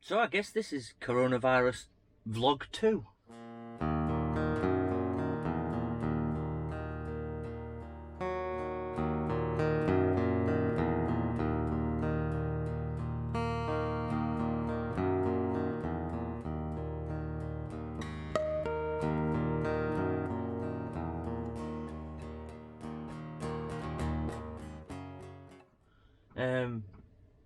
So I guess this is coronavirus vlog 2.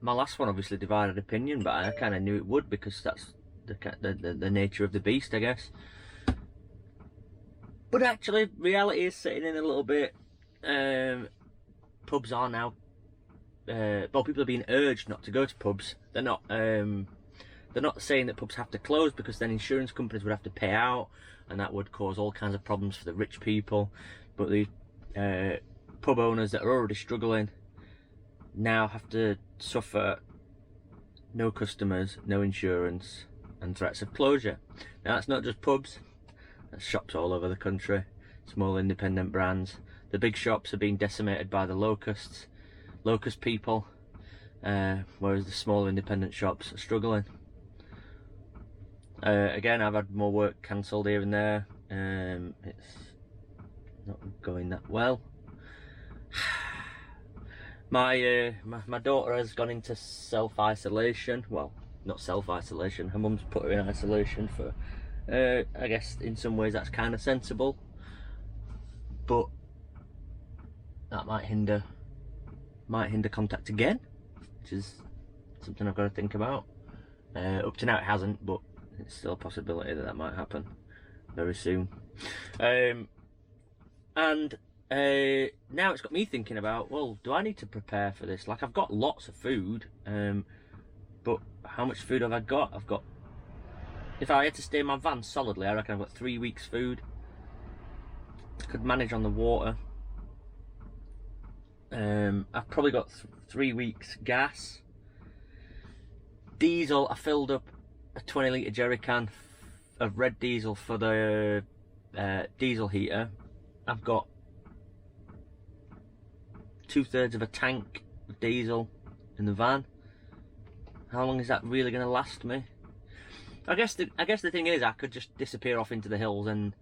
My last one obviously divided opinion, but I kind of knew it would because that's the nature of the beast, I guess. But actually, reality is setting in a little bit. Pubs are now, well, people are being urged not to go to pubs. They're not saying that pubs have to close because then insurance companies would have to pay out, and that would cause all kinds of problems for the rich people. But the pub owners that are already struggling now have to suffer no customers, no insurance, and threats of closure. Now that's not just pubs, that's shops all over the country, small independent brands. The big shops are being decimated by the locust people, whereas the small independent shops are struggling. Again, I've had more work cancelled here and there. It's not going that well. My daughter has gone into self-isolation. Well, not self-isolation. Her mum's put her in isolation for, I guess in some ways that's kind of sensible. But that might hinder contact again, which is something I've got to think about. Up to now it hasn't, but it's still a possibility that might happen very soon. Now it's got me thinking about, well, do I need to prepare for this? Like, I've got lots of food, but how much food have I got? If I had to stay in my van solidly, I reckon I've got 3 weeks food. I could manage on the water. I've probably got 3 weeks gas. Diesel, I filled up a 20-litre jerry can of red diesel for the diesel heater. I've got 2/3 of a tank of diesel in the van. How long is that really going to last me? I guess the thing is, I could just disappear off into the hills and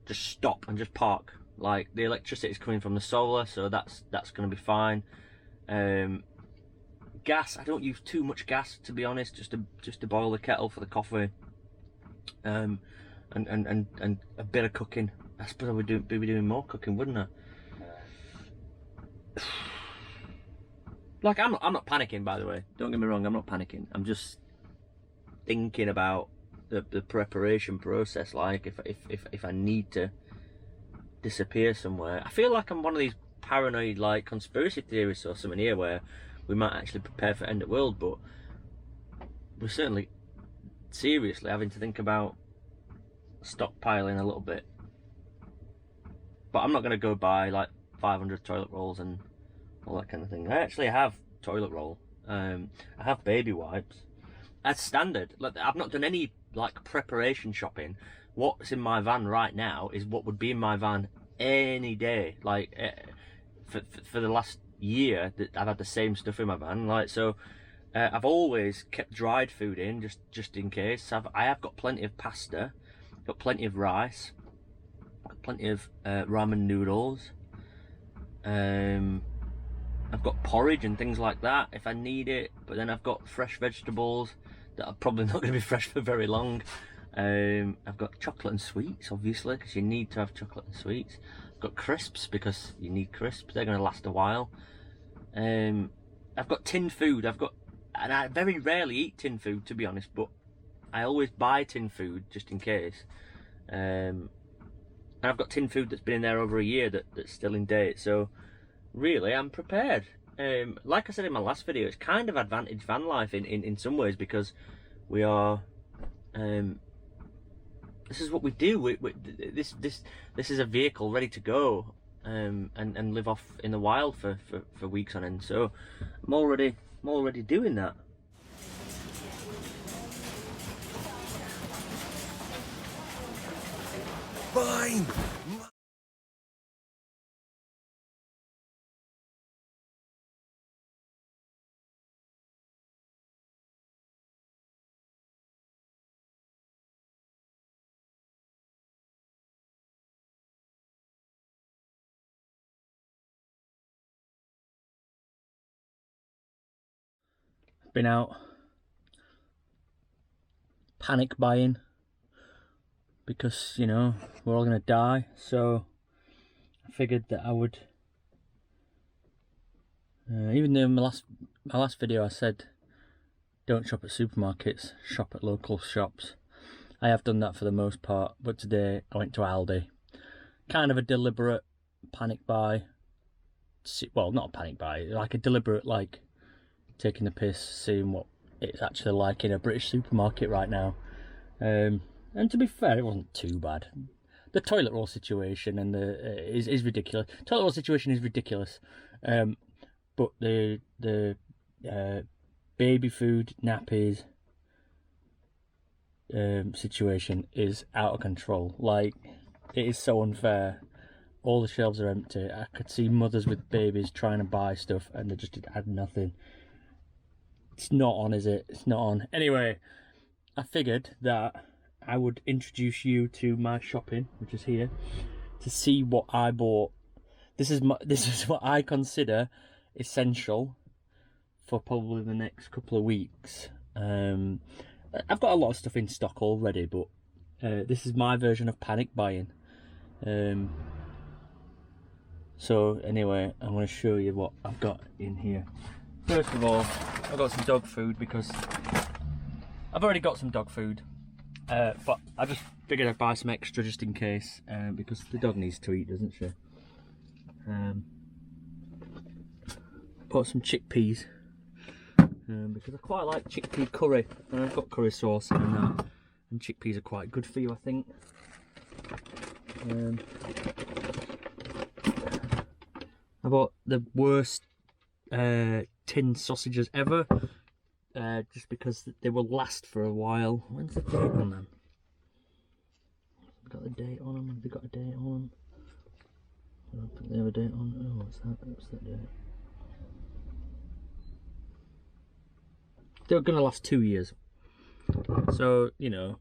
just stop and just park. Like, the electricity is coming from the solar, so that's going to be fine. Gas, I don't use too much gas, to be honest, just to boil the kettle for the coffee. And a bit of cooking. I suppose I would be doing more cooking, wouldn't I? Like, I'm not panicking, by the way. Don't get me wrong, I'm not panicking. I'm just thinking about the preparation process. Like, if I need to disappear somewhere, I feel like I'm one of these paranoid, like, conspiracy theorists or something here, where we might actually prepare for end of world, but we're certainly seriously having to think about stockpiling a little bit. But I'm not going to go buy like 500 toilet rolls and all that kind of thing. I actually have toilet roll. I have baby wipes as standard. Like, I've not done any like preparation shopping. What's in my van right now is what would be in my van any day. Like, for the last year that I've had the same stuff in my van. Like, so I've always kept dried food in just in case. I have got plenty of pasta, got plenty of rice, got plenty of ramen noodles. I've got porridge and things like that if I need it, but then I've got fresh vegetables that are probably not going to be fresh for very long. I've got chocolate and sweets, obviously, because you need to have chocolate and sweets. I've got crisps because you need crisps, they're going to last a while. I've got tinned food, and I very rarely eat tinned food, to be honest, but I always buy tinned food just in case. And I've got tinned food that's been in there over a year that's still in date, so really I'm prepared. Like I said in my last video, it's kind of advantage van life in some ways, because we are this is what we do. This is a vehicle ready to go, and live off in the wild for weeks on end. So I'm already doing that. Fine. been out panic buying because, you know, we're all gonna die. So I figured that I would, even though in my last video I said don't shop at supermarkets, shop at local shops. I have done that for the most part, but today I went to Aldi. Kind of a deliberate panic buy. Well, not a panic buy, like a deliberate, like, taking the piss, seeing what it's actually like in a British supermarket right now. And to be fair, it wasn't too bad. The toilet roll situation and is ridiculous. Toilet roll situation is ridiculous. But the baby food, nappies situation is out of control. Like, it is so unfair. All the shelves are empty. I could see mothers with babies trying to buy stuff and they just had nothing. It's not on, is it? It's not on. Anyway, I figured that I would introduce you to my shopping, which is here, to see what I bought. This is what I consider essential for probably the next couple of weeks. I've got a lot of stuff in stock already, but this is my version of panic buying. So anyway, I'm going to show you what I've got in here. First of all, I've got some dog food because I've already got some dog food, but I just figured I'd buy some extra just in case, because the dog needs to eat, doesn't she? Bought some chickpeas because I quite like chickpea curry, and I've got curry sauce and that, and chickpeas are quite good for you, I think. I bought the worst tin sausages ever, just because they will last for a while. When's the date on them? Got the date on them? Have they got a date on them? I don't think they have a date on. Oh, what's that? What's that date? They're gonna last 2 years. So, you know,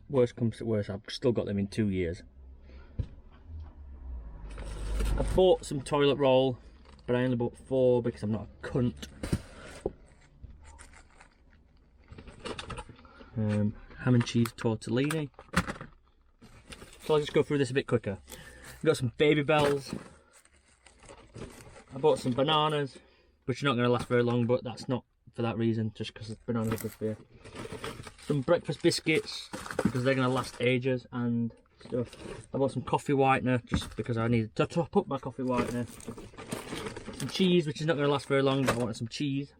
worst comes to worst, I've still got them in 2 years. I bought some toilet roll, but I only bought 4 because I'm not a cunt. Ham and cheese tortellini. So I'll just go through this a bit quicker. I've got some Baby Bells. I bought some bananas, which are not going to last very long, but that's not for that reason, just because bananas are good for you. Some breakfast biscuits, because they're going to last ages, and stuff. I bought some coffee whitener, just because I needed to top up my coffee whitener. Some cheese, which is not going to last very long, but I wanted some cheese.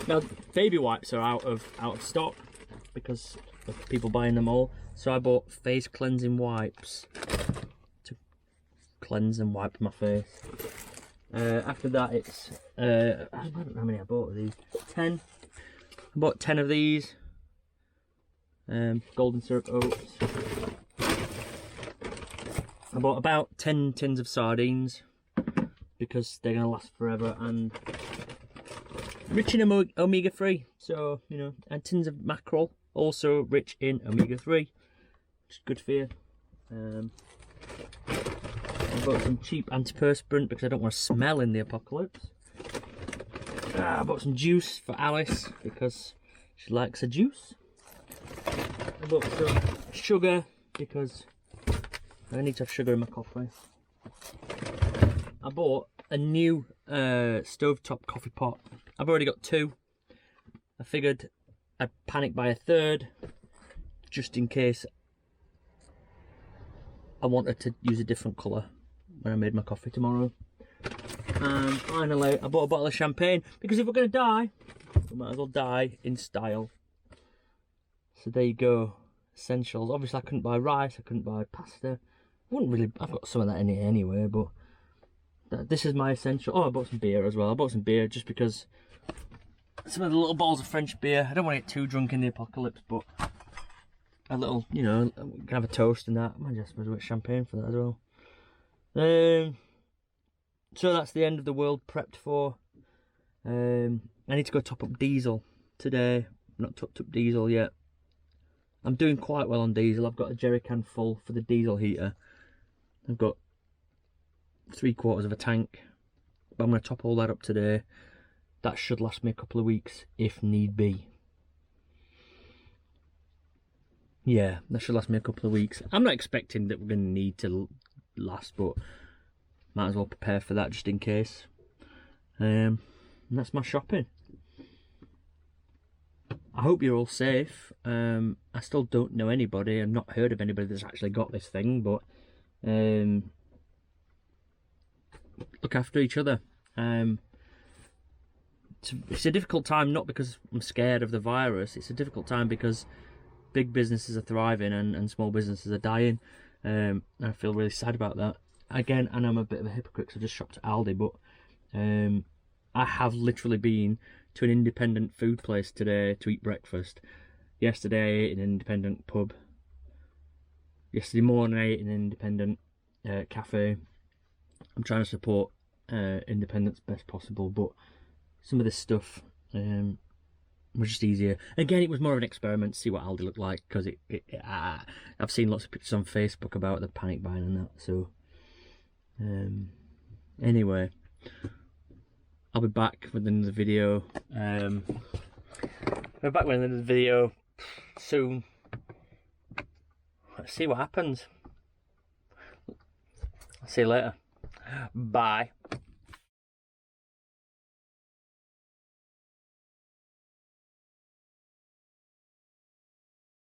Now, baby wipes are out of stock, because of people buying them all. So I bought face cleansing wipes to cleanse and wipe my face. After that, it's I don't know how many I bought of these. 10. I bought 10 of these. Golden syrup oats. I bought about 10 tins of sardines because they're gonna last forever and rich in omega-3. So, you know, and tins of mackerel, also rich in omega-3, which is good for you. I bought some cheap antiperspirant because I don't want to smell in the apocalypse. I bought some juice for Alice because she likes a juice. I bought some sugar because I need to have sugar in my coffee. I bought a new stovetop coffee pot. I've already got 2. I figured I'd panic buy a 3rd just in case I wanted to use a different colour when I made my coffee tomorrow. And finally, I bought a bottle of champagne because if we're going to die, we might as well die in style. So there you go, essentials. Obviously, I couldn't buy rice, I couldn't buy pasta. I've got some of that in here anyway, but this is my essential. Oh, I bought some beer as well. I bought some beer just because some of the little bottles of French beer. I don't want to get too drunk in the apocalypse, but a little, you know, can have a toast and that. I might just put champagne for that as well. So that's the end of the world prepped for. I need to go top up diesel today. I've not topped up diesel yet. I'm doing quite well on diesel. I've got a jerry can full for the diesel heater. I've got 3/4 of a tank, but I'm going to top all that up today. that should last me a couple of weeks if need be. Yeah, that should last me a couple of weeks. I'm not expecting that we're going to need to last, but might as well prepare for that just in case. And that's my shopping. I hope you're all safe. I still don't know anybody. I've not heard of anybody that's actually got this thing, but look after each other. It's a difficult time, not because I'm scared of the virus. It's a difficult time because big businesses are thriving and small businesses are dying. I feel really sad about that. Again, and I'm a bit of a hypocrite because I just shopped at Aldi, but I have literally been to an independent food place today to eat breakfast. Yesterday I ate in an independent pub. Yesterday morning I ate in an independent cafe. I'm trying to support independence best possible, but some of this stuff was just easier. Again, it was more of an experiment to see what Aldi looked like, because I've seen lots of pictures on Facebook about the panic buying and that. So anyway, I'll be back with another video. I'll be back with another video soon. Let's see what happens. I'll see you later. Bye.